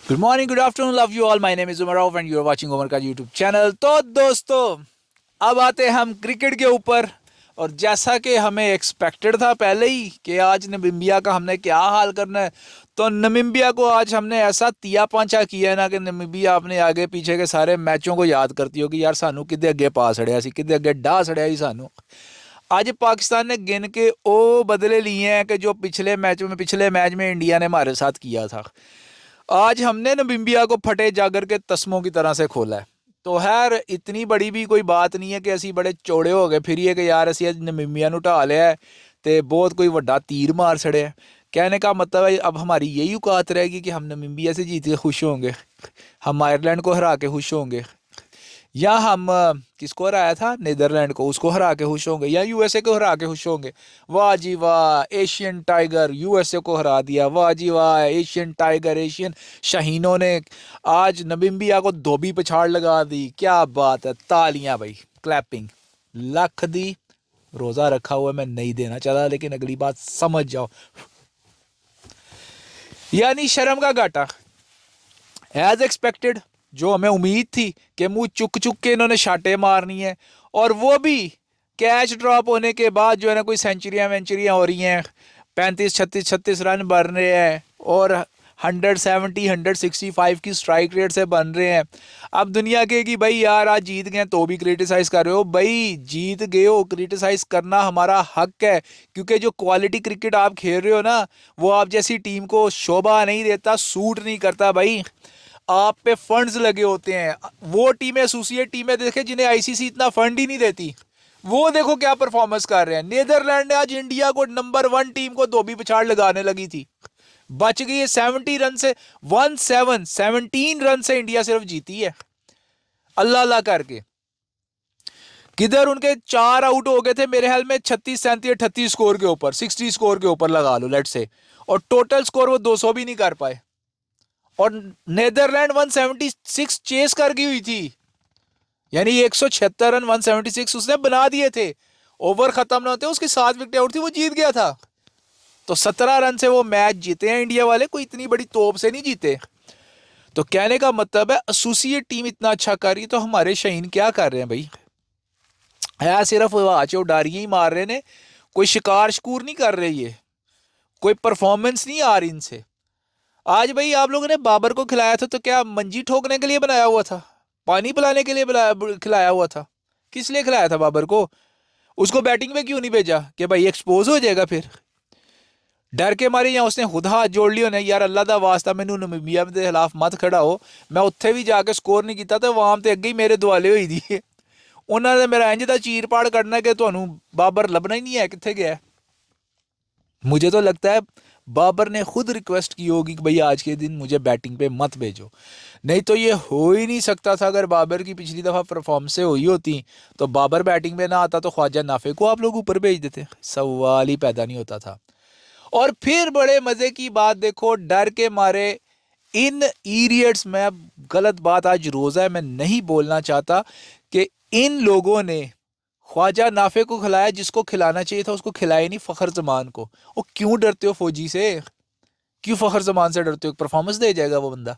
Good morning, good afternoon, love you all. My name is Umar Rao and you are watching Umar का YouTube channel. तो दोस्तों, अब आते हैं हम क्रिकेट के ऊपर। और जैसा कि हमें एक्सपेक्टेड था पहले ही कि आज नमीबिया का हमने क्या हाल करना है, तो नमीबिया को आज हमने ऐसा तिया पांचा किया है ना कि नमीबिया अपने आगे पीछे के सारे मैचों को याद करती हो कि यार सानू किदे अगे पा सड़िया सी, किदे अगे डा सड़िया ही सानू। आज पाकिस्तान ने गिन के ओ बदले लिए हैं कि जो पिछले मैच में इंडिया ने हमारे साथ किया था। आज हमने नमीबिया को फटे जागर के तस्मों की तरह से खोला है। तो खैर इतनी बड़ी भी कोई बात नहीं है कि ਅਸੀਂ बड़े चौड़े हो गए फिर ये कि यार ਅਸੀਂ ਅੱਜ नमीबिया ਨੂੰ ਢਾ लिया है तो बहुत कोई ਵੱਡਾ तीर मार छड़े है। कहने का मतलब है अब हमारी यही औकात रहेगी कि हम नमीबिया से जीत के खुश होंगे, हम आयरलैंड को हरा के खुश होंगे, या हम किसको हराया था, नीदरलैंड को, उसको हरा के खुश होंगे, या यूएसए को हरा के खुश होंगे। वाह जी वाह, एशियन टाइगर यूएसए को हरा दिया। वाह जी वाह, एशियन टाइगर, एशियन शाहीनों ने आज नमीबिया को धोबी पछाड़ लगा दी। क्या बात है, तालियां भाई, क्लैपिंग। लख दी रोजा रखा हुआ मैं नहीं देना चाहता, लेकिन अगली बात समझ जाओ। यानी शर्म का घाटा एज एक्सपेक्टेड। जो हमें उम्मीद थी कि मुंह चुक चुक के इन्होंने शाटे मारनी है, और वो भी कैच ड्रॉप होने के बाद जो है ना कोई सेंचुरियां वेंचुरियां हो रही हैं, 35 36 36 रन बन रहे हैं और 170 165 की स्ट्राइक रेट से बन रहे हैं। अब दुनिया कहेगी भाई यार आज जीत गए तो भी क्रिटिसाइज कर रहे हो। भाई जीत गए हो, क्रिटिसाइज करना हमारा हक है, क्योंकि जो क्वालिटी क्रिकेट आप खेल रहे हो ना वो आप जैसी टीम को शोभा नहीं देता, सूट नहीं करता। भाई आप पे फंड्स लगे होते हैं। वो टीमें, एसोसिएट टीमें देखे जिन्हें आईसीसी इतना फंड ही नहीं देती, वो देखो क्या परफॉर्मेंस कर रहे हैं। नीदरलैंड ने आज इंडिया को नंबर 1 टीम को धोबी पिछाड़ लगाने लगी थी, बच गई है 70 रन से। 17 रन से इंडिया सिर्फ जीती है, अल्लाह अल्लाह करके। किधर उनके 4 आउट हो गए थे मेरे ख्याल में 36 37 38 स्कोर के ऊपर, 60 स्कोर के ऊपर लगा लो लेट से, और टोटल स्कोर वो 200 भी नहीं कर पाए। और नेदरलैंड 176 चेस कर गई हुई थी, यानी 176 रन 176 उसने बना दिए थे। ओवर खत्म ना होते उसकी 7 विकेट आउट थी, वो जीत गया था। तो 17 रन से वो मैच जीते हैं इंडिया वाले, कोई इतनी बड़ी तोप से नहीं जीते। तो कहने का मतलब है एसोसिएट टीम इतना अच्छा कर रही है तो हमारे शहीन क्या कर रहे हैं भाई, है सिर्फ आचो डारियां ही मार रहे ने, कोई शिकार शकूर नहीं कर रहे, ये कोई परफॉर्मेंस नहीं आ रही इनसे। आज भाई आप लोगों ने बाबर को खिलाया था तो क्या मंजी ठोकने के लिए बनाया हुआ था, पानी पिलाने के लिए खिलाया हुआ था? किस लिए खिलाया था बाबर को? उसको बैटिंग में क्यों नहीं भेजा कि भाई एक्सपोज हो जाएगा फिर? डर के मारे या उसने खुद हाथ जोड़ लियो ने, यार अल्लाह दा वास्ता मैनू नमीबिया के खिलाफ मत खड़ा हो। मैं उत्थे भी जाके स्कोर नहीं किया तो वाम तो अगे ही मेरे दुआले हुई दी। उन्होंने मेरा इंज का चीर पाड़ करना कि ਤੁਹਾਨੂੰ बाबर लभना ही नहीं है कितने गया। मुझे तो लगता है बाबर ने खुद रिक्वेस्ट की होगी कि भाई आज के दिन मुझे बैटिंग पे मत भेजो। नहीं तो ये हो ही नहीं सकता था। अगर बाबर की पिछली दफ़ा परफॉर्मेंसें हुई होती तो बाबर बैटिंग पे ना आता तो ख्वाजा नाफे को आप लोग ऊपर भेज देते, सवाल ही पैदा नहीं होता था। और फिर बड़े मज़े की बात देखो, डर के मारे इन इडियट्स में, अब गलत बात आज रोज़ा है मैं नहीं बोलना चाहता, कि इन लोगों ने ख्वाजा नाफे को खिलाया जिसको खिलाना चाहिए था, उसको खिलाया नहीं, फ़खर जमान को। वो क्यों डरते हो फौजी से, क्यों फ़खर जमान से डरते हो? परफॉर्मेंस दे जाएगा वो बंदा।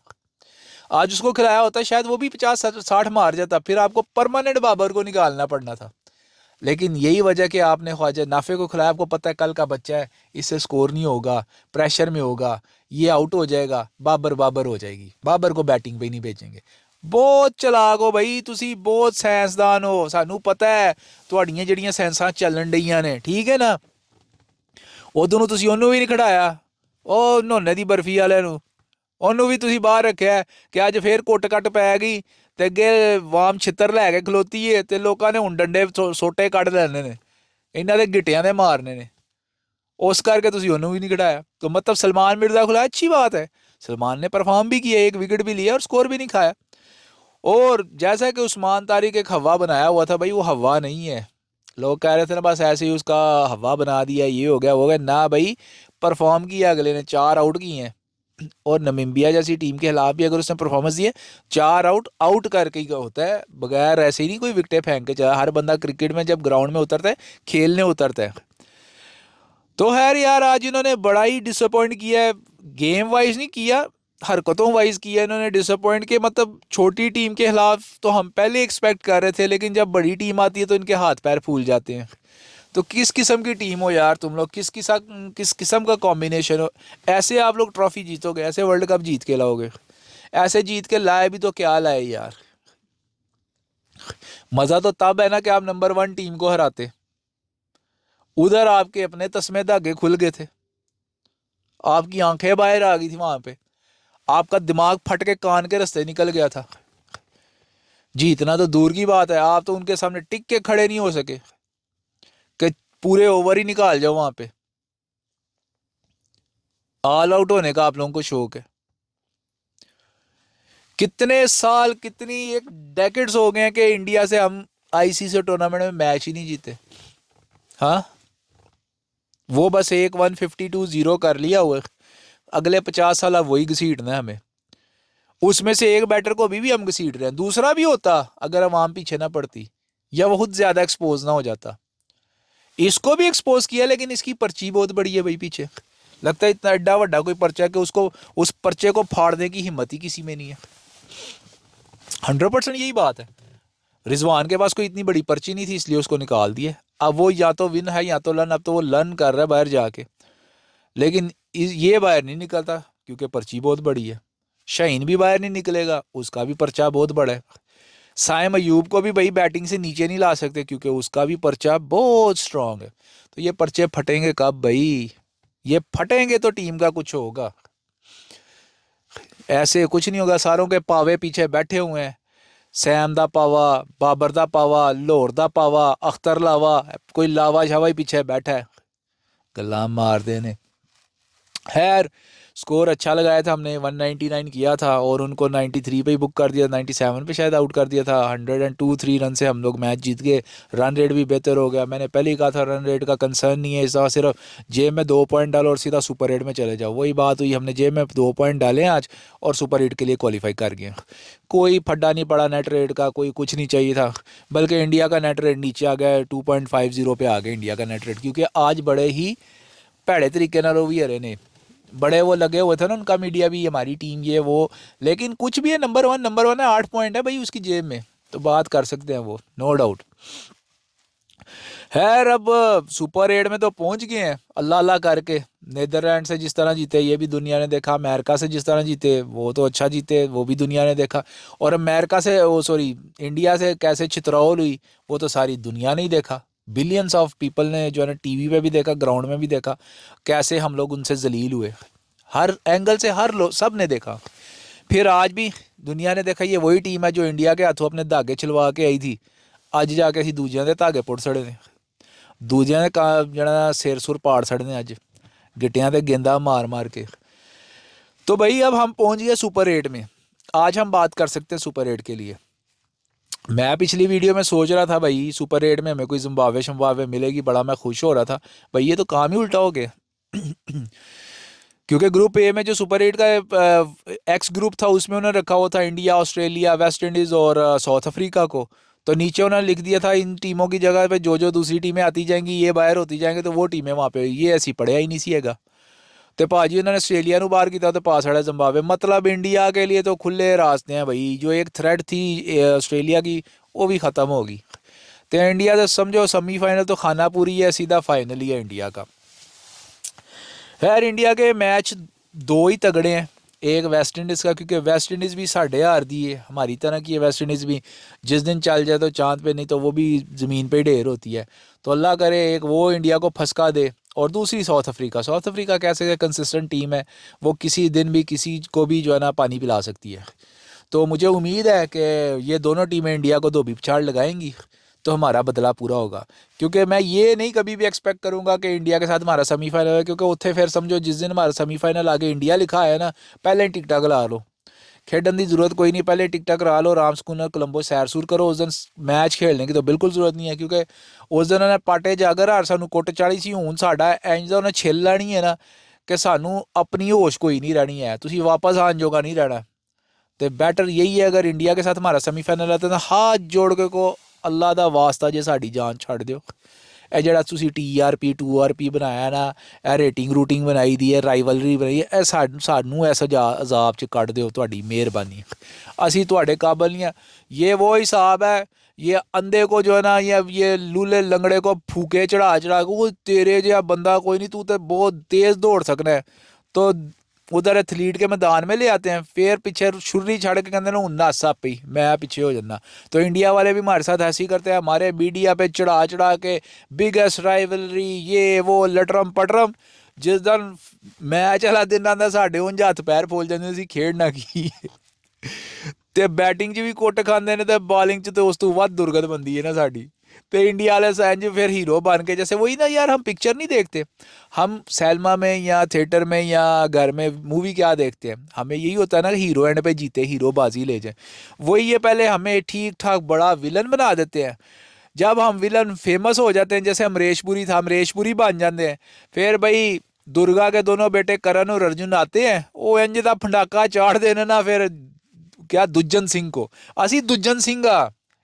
आज उसको खिलाया होता शायद वो भी 50 60 मार जाता, फिर आपको परमानेंट बाबर को निकालना पड़ना था। लेकिन यही वजह कि आपने ख्वाजा नाफे को खिलाया, आपको पता है कल का बच्चा है, इससे स्कोर नहीं होगा, प्रेशर में होगा, ये आउट हो जाएगा, बाबर बाबर हो जाएगी, बाबर को बैटिंग पे नहीं भेजेंगे। बहुत चलाक हो भाई तुसी, बहुत साइंसदान हो, सानू पता है ਤੁਹਾਡੀਆਂ ਜਿਹੜੀਆਂ ਸਾਇੰਸਾਂ ਚੱਲਣ ਡਈਆਂ ਨੇ, ਠੀਕ ਹੈ ਨਾ। ਉਦੋਂ ਨੂੰ ਤੁਸੀਂ ਉਹਨੂੰ ਵੀ ਨਹੀਂ ਖੜਾਇਆ, ਉਹ ਨੋਨੇ ਦੀ ਬਰਫੀ ਵਾਲਿਆਂ ਨੂੰ, ਉਹਨੂੰ ਵੀ ਤੁਸੀਂ ਬਾਹਰ ਰੱਖਿਆ ਕਿ ਅੱਜ ਫੇਰ ਕੁੱਟ ਕੱਟ ਪੈ ਗਈ ਤੇ ਅੱਗੇ ਵਾਮ ਛਿੱਤਰ ਲੈ ਕੇ ਖਲੋਤੀ ਏ ਤੇ ਲੋਕਾਂ ਨੇ ਹੁਣ ਡੰਡੇ ਸੋਟੇ ਕੱਢ ਲੈਣੇ ਨੇ, ਇਹਨਾਂ ਦੇ ਗਿੱਟਿਆਂ ਦੇ ਮਾਰਨੇ ਨੇ। उस करके तुसी ਉਹਨੂੰ भी नहीं खिलाया। तो मतलब सलमान मिर्जा खुलाया, अच्छी बात है, सलमान ने परफॉर्म भी किया, 1 विकेट भी लिया और स्कोर भी नहीं खाया। और जैसा कि उस्मान तारिक एक हवा बनाया हुआ था, भाई वो हवा नहीं है। लोग कह रहे थे ना बस ऐसे ही उसका हवा बना दिया, ये हो गया वो हो गया, ना भाई परफॉर्म किया अगले ने, 4 आउट किए हैं। और नमीबिया जैसी टीम के खिलाफ भी अगर उसने परफॉर्मेंस दी है, 4 आउट आउट करके ही होता है, बगैर ऐसे ही नहीं कोई विकटें फेंक के चला। हर बंदा क्रिकेट में जब ग्राउंड में उतरता है, खेलने उतरता है। तो खैर यार आज इन्होंने बड़ा ही डिसअपॉइंट किया है, गेम वाइज नहीं किया, हरकतों वाइज किया इन्होंने डिसअपॉइंट के, मतलब छोटी टीम के खिलाफ तो हम पहले एक्सपेक्ट कर रहे थे, लेकिन जब बड़ी टीम आती है तो इनके हाथ पैर फूल जाते हैं। तो किस किस्म की टीम हो यार तुम लोग, किस किस्म का कॉम्बिनेशन हो। ऐसे आप लोग ट्रॉफी जीतोगे, ऐसे वर्ल्ड कप जीत के लाओगे, ऐसे जीत के लाए भी तो क्या लाए यार। मज़ा तो तब है ना कि आप नंबर 1 टीम को हराते। उधर आपके अपने तस्मे धागे खुल गए थे, आपकी आंखें बाहर आ गई थी वहां पे, आपका दिमाग फट के कान के रास्ते निकल गया था। जीतना तो दूर की बात है, आप तो उनके सामने टिक के खड़े नहीं हो सके कि पूरे ओवर ही निकाल जाओ वहां पे। ऑल आउट होने का आप लोगों को शौक है। कितने साल, कितनी एक डेकेड्स हो गए हैं कि इंडिया से हम आईसीसी टूर्नामेंट में मैच ही नहीं जीते। हाँ, वो बस एक 152-0 कर लिया हुआ, अगले 50 साल अब वही घसीटना है हमें। उसमें से एक बैटर को अभी भी हम घसीट रहे हैं, दूसरा भी होता अगर आवाम पीछे ना पड़ती या बहुत ज्यादा एक्सपोज ना हो जाता। इसको भी एक्सपोज किया, लेकिन इसकी पर्ची बहुत बड़ी है भाई पीछे। लगता है इतना एड्डा वड्डा कोई पर्चा है कि उसको, उस पर्चे को फाड़ने की हिम्मत ही किसी में नहीं है। 100% यही बात है। रिजवान के पास कोई इतनी बड़ी पर्ची नहीं थी, इसलिए उसको निकाल दिए। अब वो या तो विन है या तो लन, अब तो वो लन कर रहा है बाहर जाके, लेकिन ये बाहर नहीं निकलता क्योंकि पर्ची बहुत बड़ी है। शाहीन भी बाहर नहीं निकलेगा, उसका भी पर्चा बहुत बड़ा है। साइम अयूब को भी भाई बैटिंग से नीचे नहीं ला सकते क्योंकि उसका भी पर्चा बहुत स्ट्रांग है। तो ये पर्चे फटेंगे कब भाई? ये फटेंगे तो टीम का कुछ होगा, ऐसे कुछ नहीं होगा। सारों के पावे पीछे बैठे हुए हैं, सैम दा पावा, बाबर दा पावा, लाहौर दा पावा, अख्तर लावा, कोई लावा शावा ही पीछे बैठा है, गल्ला मार देने। खैर, स्कोर अच्छा लगाया था हमने, 199 किया था और उनको 93 पे ही बुक कर दिया, 97 पे शायद आउट कर दिया था। 102 रन से हम लोग मैच जीत गए। रन रेट भी बेहतर हो गया। मैंने पहले ही कहा था रन रेट का कंसर्न नहीं है, इस सिर्फ जेब में 2 पॉइंट डालो और सीधा सुपर 8 में चले जाओ। वही बात हुई, हमने जेब में 2 पॉइंट डाले आज और सुपर 8 के लिए क्वालिफाई कर गए। कोई फड्डा नहीं पड़ा नेट रेट का, कोई कुछ नहीं चाहिए था। बल्कि इंडिया का नेट रेट नीचे आ गया, 2.50 पे आ गया इंडिया का नेट रेट, क्योंकि आज बड़े ही भैड़े तरीके ना भी हरे ने, बड़े वो लगे हुए थे ना उनका मीडिया भी, हमारी टीम ये वो। लेकिन कुछ भी है, नंबर 1 है, 8 पॉइंट है भाई उसकी जेब में, तो बात कर सकते हैं वो, नो डाउट। खैर, अब सुपर 8 में तो पहुंच गए हैं अल्लाह अल्लाह करके। नीदरलैंड से जिस तरह जीते ये भी दुनिया ने देखा, अमेरिका से जिस तरह जीते वो तो अच्छा जीते, वो भी दुनिया ने देखा। और अमेरिका से, ओ सॉरी, इंडिया से कैसे छितरौल हुई वो तो सारी दुनिया ने ही देखा। बिलियंस ऑफ पीपल ने जो है ना टीवी पे भी देखा, ग्राउंड में भी देखा, कैसे हम लोग उनसे जलील हुए। हर एंगल से हर लोग, सब ने देखा। फिर आज भी दुनिया ने देखा, ये वही टीम है जो इंडिया के हाथों अपने धागे छिलवा के आई थी। ਅੱਜ ਜਾ ਕੇ ਅਸੀਂ ਦੂਜਿਆਂ ਦੇ ਧਾਗੇ ਪੁੱਟ ਛੜੇ ਨੇ, ਦੂਜਿਆਂ ਦੇ ਜਿਹੜਾ ਸਿਰ ਸੁਰ ਪਾੜ ਛੜੇ ਨੇ ਅੱਜ, गिट्टियां पे गेंदा मार मार के। तो भाई अब हम पहुंच गए सुपर 8 में। आज हम बात कर सकते हैं सुपर 8 के लिए। मैं पिछली वीडियो में सोच रहा था भाई सुपर 8 में हमें कोई जिम्बाब्वे शम्बाब्वे मिलेगी, बड़ा मैं खुश हो रहा था। भाई ये तो काम ही उल्टा हो गया। क्योंकि ग्रुप ए में जो सुपर 8 का एक्स ग्रुप था उसमें उन्होंने रखा हुआ था इंडिया, ऑस्ट्रेलिया, वेस्ट इंडीज़ और साउथ अफ्रीका को। तो नीचे उन्होंने लिख दिया था इन टीमों की जगह पे जो जो दूसरी टीमें आती जाएंगी ये बाहर होती जाएंगी, तो वो टीमें वहाँ पे, ये ऐसी पढ़िया ही नहीं सीएगा। तो भाजी उन्होंने ऑस्ट्रेलिया ਨੂੰ बाहर किया तो पास है जिम्बाब्वे। मतलब इंडिया के लिए तो खुले रास्ते हैं भाई। जो एक थ्रेड थी ऑस्ट्रेलिया की वो भी ख़त्म होगी। तो इंडिया तो समझो सेमीफाइनल तो खाना पूरी है, सीधा फाइनल ही है इंडिया का। खैर, इंडिया के मैच दो ही तगड़े हैं, एक वेस्ट इंडीज़ का, क्योंकि वेस्ट इंडीज़ भी साढ़े हार दी है, हमारी तरह की है वेस्ट इंडीज़ भी। जिस दिन चल जाए तो चांद पे, नहीं तो वो भी ज़मीन पे ढेर होती है। तो अल्लाह करे एक वो इंडिया को फंसका दे, और दूसरी साउथ अफ्रीका। साउथ अफ्रीका कैसे कंसिस्टेंट टीम है, वो किसी दिन भी किसी को भी जो है ना पानी पिला सकती है। तो मुझे उम्मीद है कि ये दोनों टीमें इंडिया को धोबी पिछाड़ लगाएंगी तो हमारा बदला पूरा होगा। क्योंकि मैं ये नहीं कभी भी एक्सपेक्ट करूंगा कि इंडिया के साथ हमारा सेमीफाइनल है, क्योंकि उत्थे फिर समझो जिस दिन हमारा सेमीफाइनल आगे इंडिया लिखा है ना, पहले टिकटा करा लो, खेडन की जरूरत कोई नहीं, पहले टिकटा करा लो, आराम सुकून कोलंबो सैर सूर करो। उस दिन मैच खेलने की तो बिल्कुल जरूरत नहीं है, क्योंकि उस दिन उन्हें पाटे जागर हार सानू कुट चाड़ी सी, हूँ साडा इंज उन्हें छिल लैनी है ना कि सानू अपनी होश कोई नहीं रहनी है, तुम वापस आन जोगा नहीं रहना। तो बेटर यही है अगर इंडिया के साथ हमारा सेमीफाइनल है तो हाथ जोड़ के को अल्लाह का वास्ता जे साड़ी जान छड़ दो। ਇਹ ਜਿਹੜਾ ਤੁਸੀਂ TRP 2RP ਬਣਾਇਆ ਨਾ, ਇਹ ਰੇਟਿੰਗ ਬਣਾਈ ਦੀ ਹੈ, ਰਾਈਵਲਰੀ ਬਣਾਈ ਹੈ, ਇਹ ਸਾਨੂੰ ਇਸ ਅਜ਼ਾਬ 'ਚ ਕੱਢ ਦਿਓ, ਤੁਹਾਡੀ ਮਿਹਰਬਾਨੀ। ਅਸੀਂ ਤੁਹਾਡੇ ਕਾਬਲ नहीं है। ये वो हिसाब है, ये अंधे को जो है ना, ये लूले लंगड़े को फूके चढ़ा के, वो तेरे जहा बंदा कोई नहीं, तू तो बहुत तेज़ दौड़ सकना है, तो उधर एथलीट के मैदान में ले आते हैं, फिर पीछे छुरी छड़ के कहते हैं नस आपी मैं पीछे हो जाना। तो इंडिया वाले भी हमारे साथ ऐसे ही करते हैं, हमारे मीडिया पे चढ़ा के बिगेस्ट राइवलरी ये वो लटरम पटरम। जिस दिन मैच वाला दिन आंदा साढ़े उंज हत्थ पैर फुल जाते, असीं खेडना की ते बैटिंग 'च भी कुट खांदे ने, ते बॉलिंग 'ਚ तो उस तो वध दुर्गत बनती है ना साड़ी। तो इंडिया वाले सैंज फिर हीरो बन के, जैसे वही ना यार, हम पिक्चर नहीं देखते, हम सिनेमा में या थिएटर में या घर में मूवी क्या देखते हैं, हमें यही होता है ना, हीरो एंड पे जीते, हीरो बाजी ले जाए। वही ये पहले हमें ठीक ठाक बड़ा विलन बना देते हैं, जब हम विलन फेमस हो जाते हैं, जैसे अमरीश पुरी था, अमरीश पुरी बन जाते हैं, फिर भाई दुर्गा के दोनों बेटे करण और अर्जुन आते हैं, वो इंज दा फंडाका चाड़ देना ना, फिर क्या दुज्जन सिंह को, असी दुज्जन सिंह आ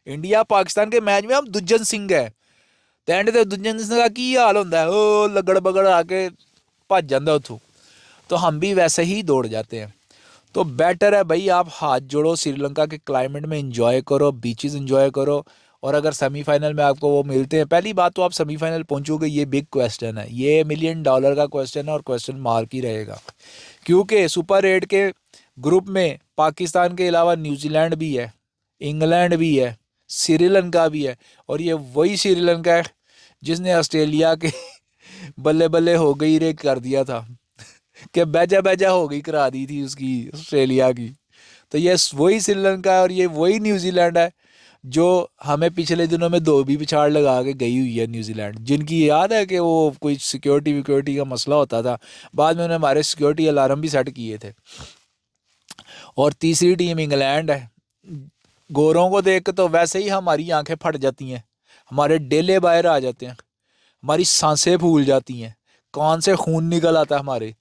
इंडिया पाकिस्तान के मैच में, हम दुज्जन सिंह है, तो एंड ते दुज्जन सिंह का की हाल होंदा है, ओ लगड़ बगड़ आके भज जाता उतों। तो हम भी वैसे ही दौड़ जाते हैं। तो बेटर है भाई आप हाथ जोड़ो, श्रीलंका के क्लाइमेट में इंजॉय करो, बीचेस इंजॉय करो, और अगर सेमीफाइनल में आपको वो मिलते हैं, पहली बात तो आप सेमीफाइनल पहुंचोगे, ये बिग क्वेश्चन है, ये $1 मिलियन का क्वेश्चन है, और क्वेश्चन मार्क ही रहेगा, क्योंकि सुपर 8 के ग्रुप में पाकिस्तान के अलावा न्यूजीलैंड भी है, इंग्लैंड भी है, श्रीलंका भी है, और ये वही श्रीलंका है जिसने ऑस्ट्रेलिया के बल्ले बल्ले हो गई रे कर दिया था कि बेजा बेजा हो गई करा दी थी उसकी ऑस्ट्रेलिया की। तो ये वही श्रीलंका है और ये वही न्यूजीलैंड है जो हमें पिछले दिनों में धोबी पिछाड़ लगा के गई हुई है न्यूजीलैंड, जिनकी याद है कि वो कोई सिक्योरिटी का मसला होता था, बाद में उन्होंने हमारे सिक्योरिटी अलार्म भी सेट किए थे। और तीसरी टीम इंग्लैंड है। गोरों को देख के तो वैसे ही हमारी आंखें फट जाती हैं, हमारे डेले बाहर आ जाते हैं, हमारी सांसें फूल जाती हैं, कान से खून निकल आता है, हमारे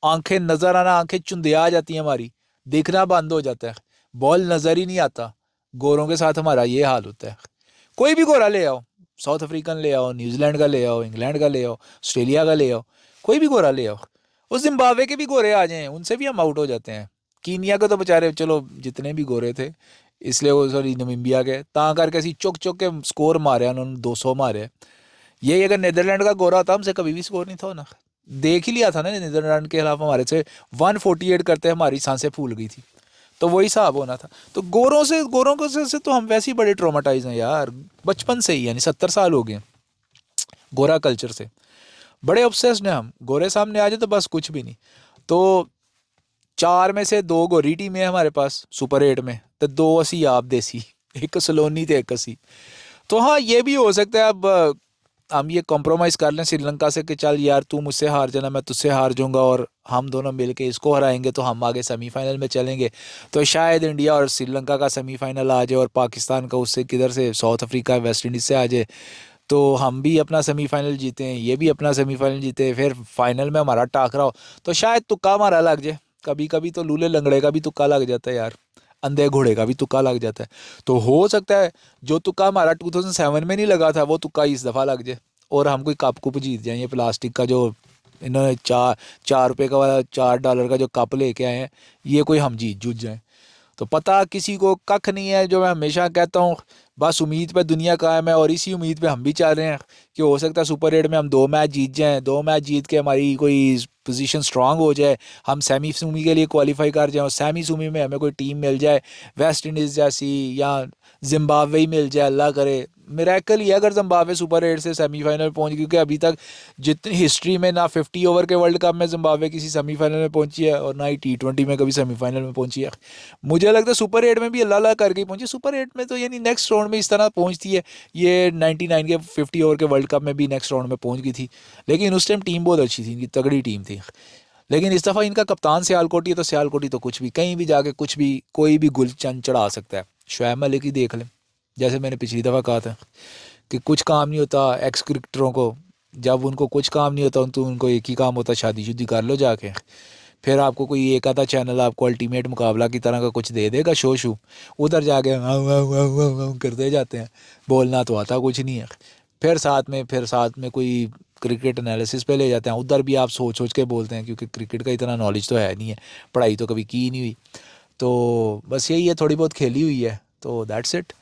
आंखें नज़र आना, आंखें चुंधिया जाती हैं, हमारी देखना बंद हो जाता है, बॉल नज़र ही नहीं आता। गोरों के साथ हमारा ये हाल होता है। कोई भी गोरा ले आओ, साउथ अफ्रीकन ले आओ, न्यूजीलैंड का ले आओ, इंग्लैंड का ले आओ, ऑस्ट्रेलिया का ले आओ, कोई भी गोरा ले आओ, उस जिम्बाब्वे के भी गोरे आ जाएँ, उनसे भी हम आउट हो जाते हैं। कीनिया के तो बेचारे चलो जितने भी गोरे थे, इसलिए वो सॉरी नमीबिया के ता करके असी चुक के स्कोर मारे, उन्होंने 200 मारे। ये अगर नीदरलैंड का गोरा होता हमसे कभी भी स्कोर नहीं था होना, देख ही लिया था ना नीदरलैंड के खिलाफ, हमारे से 148 करते हमारी सांसें फूल गई थी, तो वही हिसाब होना था। तो गोरों को से तो हम वैसे ही बड़े ट्रोमाटाइज हैं यार, बचपन से ही, यानी 70 साल हो गए गोरा कल्चर से, बड़े ऑब्सेस्ड हैं हम। गोरे सामने आ जाए तो बस कुछ भी नहीं। तो 4 में से 2 गोरी टीम है हमारे पास सुपर 8 में, तो 2 असी आप देसी, एक सलोनी थे एक असी। तो हाँ ये भी हो सकता है अब हम ये कॉम्प्रोमाइज़ कर लें श्रीलंका से कि चल यार तू मुझसे हार जाना, मैं तुझसे हार जाऊंगा, और हम दोनों मिलके इसको हराएंगे तो हम आगे सेमीफाइनल में चलेंगे। तो शायद इंडिया और श्रीलंका का सेमीफाइनल आ जाए और पाकिस्तान का उससे किधर से साउथ अफ्रीका वेस्ट इंडीज़ से आ जाए, तो हम भी अपना सेमीफाइनल जीते हैं, ये भी अपना सेमीफाइनल जीते, फिर फाइनल में हमारा टाकरा हो, तो शायद तुक्का हमारा लग जाए। कभी कभी तो लूले लंगड़े का भी तुक्का लग जाता है यार, अंधे घोड़े का भी तुक्का लग जाता है। तो हो सकता है जो तुक्का हमारा 2007 में नहीं लगा था वो तुक्का इस दफ़ा लग जाए और हम कोई कप कुप जीत जाए। ये प्लास्टिक का जो इन्होंने 4 रुपये का वाला $4 का जो कप लेके आए हैं, ये कोई हम जीत जूझ जाएँ तो पता किसी को कख नहीं है। जो मैं हमेशा कहता हूँ, बस उम्मीद पे दुनिया कायम है और इसी उम्मीद पे हम भी चल रहे हैं कि हो सकता है सुपर 8 में हम 2 मैच जीत जाएं, 2 मैच जीत के हमारी कोई पोजीशन स्ट्रांग हो जाए, हम सेमी सूमी के लिए क्वालिफाई कर जाएं और सेमी सूमी में हमें कोई टीम मिल जाए, वेस्ट इंडीज़ जैसी या जिम्बाब्वे ही मिल जाए, अल्लाह करे। मिरेकल ही है अगर जिम्बाब्वे सुपर 8 से सेमीफाइनल पहुंच, क्योंकि अभी तक जितनी हिस्ट्री में ना 50 ओवर के वर्ल्ड कप में जिम्बाब्वे किसी सेमीफाइनल में पहुंची है और ना ही T20 में कभी सेमीफाइनल में पहुंची है। मुझे लगता है सुपर 8 में भी अल्लाह अल्लाह करके पहुंची। सुपर 8 में तो यानी नेक्स्ट राउंड में इस तरह पहुंचती है, ये 99 के 50 ओवर के वर्ल्ड कप में भी नेक्स्ट राउंड में पहुँच गई थी, लेकिन उस टाइम टीम बहुत अच्छी थी, इनकी तगड़ी टीम थी। लेकिन इस दफ़ा इनका कप्तान सियालकोटी है, तो सियालकोटी तो कुछ भी कहीं भी जाके कुछ भी कोई भी गुलचंद चढ़ा सकता है। शुएब मलिक ही देख लें, जैसे मैंने पिछली दफ़ा कहा था कि कुछ काम नहीं होता एक्स क्रिकेटरों को, जब उनको कुछ काम नहीं होता तो उनको एक ही काम होता, शादी शुदी कर लो जाके, फिर आपको कोई एक आधा चैनल आपको अल्टीमेट मुकाबला की तरह का कुछ दे देगा शो शू, उधर जाके करते जाते हैं, बोलना तो आता कुछ नहीं है। फिर साथ में कोई क्रिकेट एनालिसिस पे ले जाते हैं, उधर भी आप सोच सोच के बोलते हैं क्योंकि क्रिकेट का इतना नॉलेज तो है नहीं है, पढ़ाई तो कभी की नहीं हुई। तो बस यही है, थोड़ी बहुत खेली हुई है, तो दैट्स इट।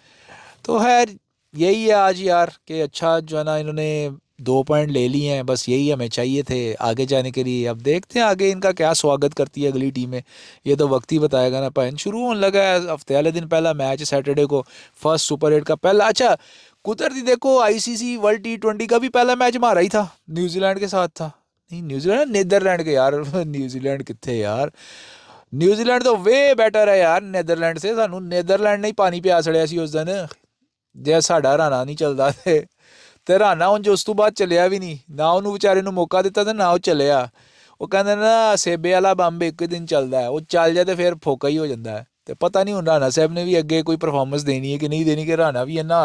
तो खैर यही है आज यार कि अच्छा जो है ना इन्होंने 2 पॉइंट ले लिए हैं, बस यही हमें चाहिए थे आगे जाने के लिए। अब देखते हैं आगे इनका क्या स्वागत करती है अगली टीमें, ये तो वक्त ही बताएगा ना। पहन शुरू होने लगा है, हफ्ते वाले दिन पहला मैच सैटरडे को, फर्स्ट सुपर 8 का पहला। अच्छा कुदरती देखो आईसीसी वर्ल्ड T20 का भी पहला मैच हमारा ही था, न्यूजीलैंड के साथ था। नहीं न्यूजीलैंड, नीदरलैंड के यार न्यूजीलैंड कितने यार, न्यूजीलैंड तो वे बेटर है यार नीदरलैंड से। सानू नीदरलैंड ने ही पानी पिया छड़िया सी उस दिन, ਜੇ ਸਾਡਾ ਰਾਣਾ ਨਹੀਂ ਚੱਲਦਾ ਤੇ ਰਾਣਾ ਹੁਣ ਜੋ ਉਸ ਤੋਂ ਬਾਅਦ ਚੱਲਿਆ ਵੀ ਨਹੀਂ ਨਾ, ਉਹਨੂੰ ਵਿਚਾਰੇ ਨੂੰ ਮੌਕਾ ਦਿੱਤਾ ਤੇ ਨਾ ਉਹ ਚੱਲਿਆ। ਉਹ ਕਹਿੰਦੇ ਨਾ ਸੇਬੇ ਵਾਲਾ ਬੰਬ ਇੱਕ ਦਿਨ ਚੱਲਦਾ, ਉਹ ਚੱਲ ਜਾ ਤੇ ਫਿਰ ਫੋਕਾ ਹੀ ਹੋ ਜਾਂਦਾ ਹੈ। ਤੇ ਪਤਾ नहीं ਹੁਣ ਰਾਣਾ ਸਾਹਿਬ ਨੇ ਵੀ ਅੱਗੇ कोई परफॉर्मेंस देनी है कि नहीं देनी, कि राना भी है ना।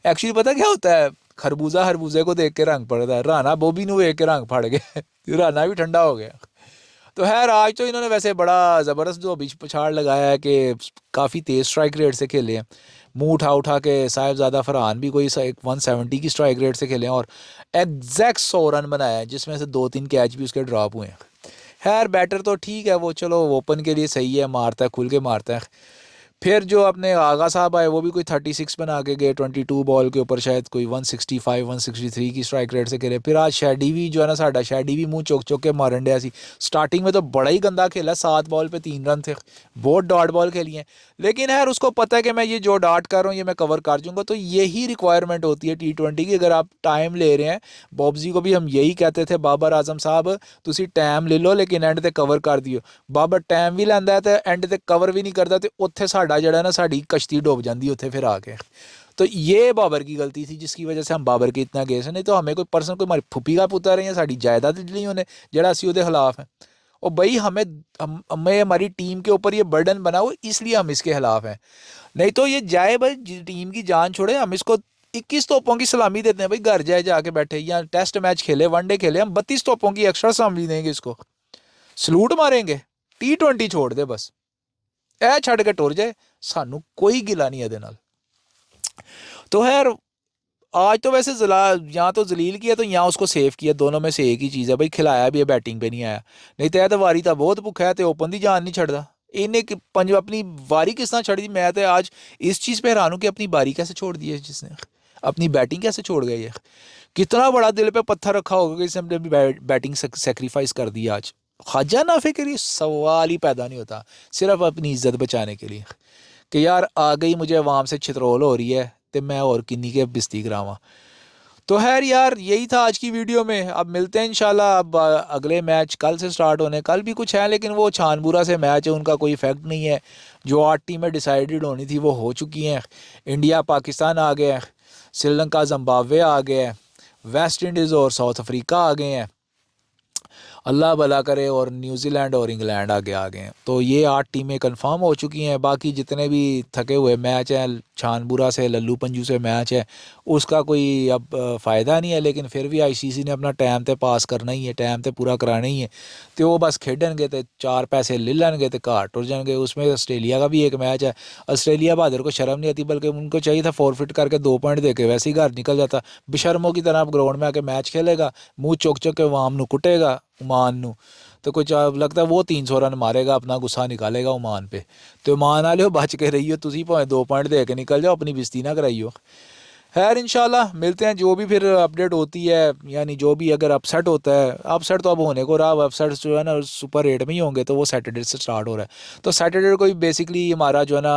एक्चुअली पता क्या होता है, खरबूजा खरबूजे को देख के रंग पड़ता है, राना बॉबी ਨੂੰ ਵੇਖ के रंग फड़ गया राना भी ठंडा हो गया। तो खैर आज तो इन्होंने वैसे बड़ा ज़बरदस्त जो बीच पछाड़ लगाया है कि काफ़ी तेज़ स्ट्राइक रेट से खेले हैं, मुंह उठा उठा के साहिबजादा फरहान भी कोई 170 की स्ट्राइक रेट से खेले हैं और एग्जैक्ट 100 रन बनाया है, जिसमें से 2-3 कैच भी उसके ड्रॉप हुए हैं। खैर बैटर तो ठीक है वो, चलो ओपन के लिए सही है, मारता है खुल के मारता है। फिर जो अपने आगा साहब आए वो भी कोई 36 बना के गए 22 बॉल के ऊपर, शायद कोई 165 163 की स्ट्राइक रेट से खेले। फिर आज शैडी भी जो है ना, साडा शैडी भी मुंह चौक चौक के मारन डया सी। स्टार्टिंग में तो बड़ा ही गंदा खेला, 7 बॉल पे 3 रन थे, बहुत डॉट बॉल खेली हैं। लेकिन यार उसको पता है कि मैं ये जो डॉट कर रहा हूँ ये मैं कवर कर दूँगा, तो यही रिक्वायरमेंट होती है T20 की। अगर आप टाइम ले रहे हैं, बॉब्जी को भी हम यही कहते थे, बाबर आजम साहब तुसी टाइम ले लो लेकिन एंड ते कवर कर दियो। बाबर टाइम भी लैंदा ते एंड ते कवर भी नहीं करता, तो उत्थे साडा जड़ा ना साड़ी कश्ती डूब जाती उत्थे फिर आके। तो ये बाबर की गलती थी जिसकी वजह से हम बाबर के इतना गए, नहीं तो हमें कोई पर्सन कोई हमारी फुफी का पुत्र है या साड़ी जायदाद नहीं होने जड़ा असी उहदे खिलाफ है। और भाई हमें हमारी टीम के ऊपर ये बर्डन बना हो, इसलिए हम इसके खिलाफ हैं। नहीं तो ये जाए भाई टीम की जान छोड़े, हम इसको 21 तोपों की सलामी देते हैं भाई, घर जाए जाके बैठे, या टेस्ट मैच खेले वनडे खेले, हम 32 तोपों की एक्स्ट्रा सलामी देंगे इसको, सलूट मारेंगे। T20 छोड़ दे बस, ए छड़ के टुर जाए, सानू कोई गिला नहीं है नाल। तो खैर आज तो वैसे जला यहाँ तो जलील किया तो यहाँ उसको सेव किया, दोनों में से एक ही चीज़ है भाई, खिलाया भी है बैटिंग पे नहीं आया। नहीं तो वारी था बहुत भुखा है, तो ओपन की जान नहीं छड़ता इन्हें पंज अपनी बारी किस तरह छड़ दी। मैं तो आज इस चीज़ पे हैरान हूँ कि अपनी बारी कैसे छोड़ दी है जिसने, अपनी बैटिंग कैसे छोड़ गई है। कितना बड़ा दिल पे पत्थर रखा होगा कि इसने अपनी बैटिंग सेक्रीफाइस कर दी आज। ख्वाजा नाफे के लिए सवाल ही पैदा नहीं होता, सिर्फ अपनी इज्जत बचाने के लिए कि यार आ गई मुझे अवाम से छितरोल हो रही है तो मैं और किन्नी के बिस्ती करावा। तो खैर यार यही था आज की वीडियो में। अब मिलते हैं इंशाल्लाह। अब अगले मैच कल से स्टार्ट होने, कल भी कुछ है लेकिन वो छानबूरा से मैच है, उनका कोई इफेक्ट नहीं है। जो 8 टीमें डिसाइडेड होनी थी वो हो चुकी हैं। इंडिया पाकिस्तान आ गया, श्रीलंका जिम्बाब्वे आ गया, वेस्ट इंडीज़ और साउथ अफ्रीका आ गए हैं, अल्लाह भला करे, और न्यूजीलैंड और इंग्लैंड आगे आ गए हैं। तो ये 8 टीमें कंफर्म हो चुकी हैं। बाकी जितने भी थके हुए मैच हैं, छानबूरा से लल्लू पंजू से मैच है, उसका कोई अब फ़ायदा नहीं है। लेकिन फिर भी आईसीसी ने अपना टाइम तो पास करना ही है, टाइम तो पूरा कराना ही है। तो वो बस खेडनगे तो 4 पैसे ले लैनगे तो घर टुर जाएंगे। उसमें ऑस्ट्रेलिया का भी एक मैच है, ऑस्ट्रेलिया बहादुर को शर्म नहीं आती, बल्कि उनको चाहिए था फॉरफिट करके 2 पॉइंट दे के वैसे ही घर निकल जाता। बेशर्मों की तरह ग्राउंड में आके मैच खेलेगा, मुँह चुक चुक के वाम को कुटेगा ओमान नू, तो कुछ लगता है वो 300 रन मारेगा, अपना गुस्सा निकालेगा ओमान पे। तो ओमान वाले हो बच के रहियो, तुसी भावें 2 पॉइंट दे के निकल जाओ, अपनी बेइज्जती ना कराइयो। खैर इंशाल्लाह मिलते हैं, जो भी फिर अपडेट होती है, यानी जो भी अगर अपसेट होता है, अपसेट तो अब होने को रहा, अपसेट जो है ना सुपर 8 में ही होंगे, तो वो सैटरडे से स्टार्ट हो रहा है। तो सैटरडे को ही बेसिकली हमारा जो है ना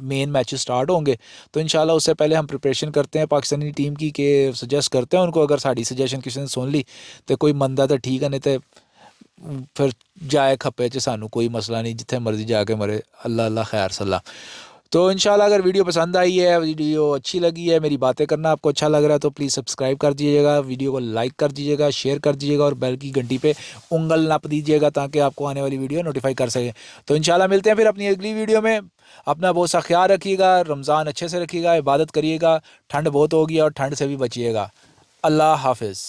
मेन मैच स्टार्ट होंगे। तो इंशाल्लाह उससे पहले हम प्रिपरेशन करते हैं पाकिस्तानी टीम की, के सजेस्ट करते हैं उनको, अगर साड़ी सजेशन किसी ने सुन ली तो कोई मंदा तो ठीक है, नहीं तो फिर जाए खप्पे च सानू कोई मसला नहीं, जिथे मर्जी जाके मरे, अल्लाह अल्लाह खैर सल्ला। तो इंशाल्लाह अगर वीडियो पसंद आई है, वीडियो अच्छी लगी है, मेरी बातें करना आपको अच्छा लग रहा है, तो प्लीज़ सब्सक्राइब कर दीजिएगा, वीडियो को लाइक कर दीजिएगा, शेयर कर दीजिएगा और बेल की घंटी पे उंगल नप दीजिएगा ताकि आपको आने वाली वीडियो नोटिफाई कर सके। तो इंशाल्लाह मिलते हैं फिर अपनी अगली वीडियो में। अपना बहुत सा ख्याल रखिएगा, रमज़ान अच्छे से रखिएगा, इबादत करिएगा, ठंड बहुत होगी और ठंड से भी बचिएगा। अल्लाह हाफिज़।